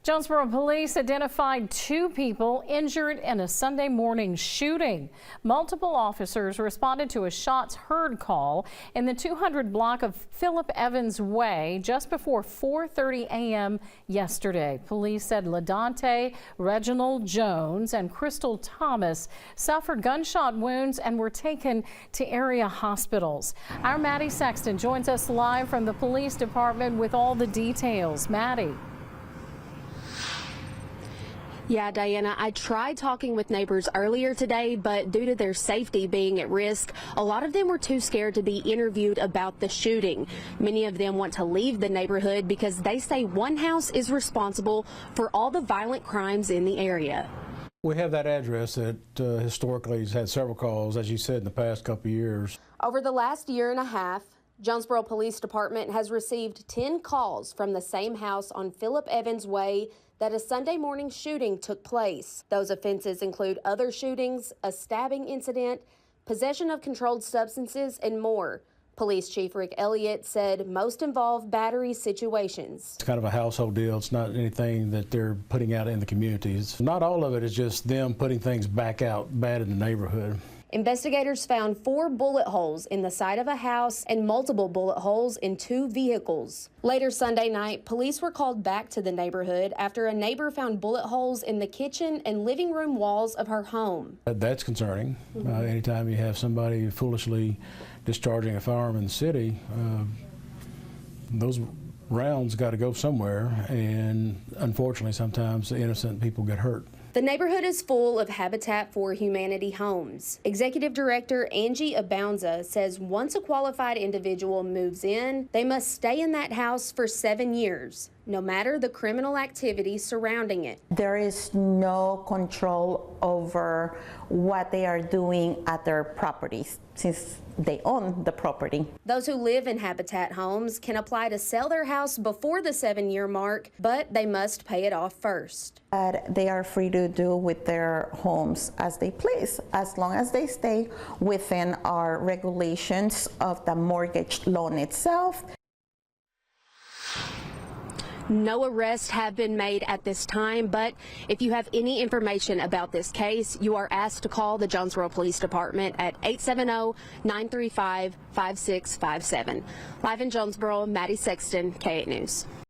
Jonesboro police identified 2 people injured in a Sunday morning shooting. Multiple officers responded to a shots heard call in the 200 block of Philip Evans Way just before 4:30 a.m. yesterday. Police said LaDante, Reginald Jones, and Crystal Thomas suffered gunshot wounds and were taken to area hospitals. Our Maddie Sexton joins us live from the police department with all the details. Maddie. Yeah, Diana, I tried talking with neighbors earlier today, but due to their safety being at risk, a lot of them were too scared to be interviewed about the shooting. Many of them want to leave the neighborhood because they say one house is responsible for all the violent crimes in the area. We have that address that historically has had several calls, as you said, in the past couple of years. Over the last year and a half, Jonesboro Police Department has received 10 calls from the same house on Philip Evans Way that a Sunday morning shooting took place. Those offenses include other shootings, a stabbing incident, possession of controlled substances, and more. Police Chief Rick Elliott said most involve battery situations. It's kind of a household deal. It's not anything that they're putting out in the communities. Not all of it is just them putting things back out bad in the neighborhood. Investigators found 4 bullet holes in the side of a house and multiple bullet holes in 2 vehicles. Later Sunday night, police were called back to the neighborhood after a neighbor found bullet holes in the kitchen and living room walls of her home. That's concerning. Anytime you have somebody foolishly discharging a firearm in the city, those rounds got to go somewhere, and unfortunately sometimes the innocent people get hurt. The neighborhood is full of Habitat for Humanity homes. Executive Director Angie Abounza says once a qualified individual moves in, they must stay in that house for 7 years, no matter the criminal activity surrounding it. There is no control over what they are doing at their properties since they own the property. Those who live in Habitat homes can apply to sell their house before the 7-year mark, but they must pay it off first. They are free to do with their homes as they please, as long as they stay within our regulations of the mortgage loan itself. No arrests have been made at this time, but if you have any information about this case, you are asked to call the Jonesboro Police Department at 870-935-5657. Live in Jonesboro, Maddie Sexton, K8 News.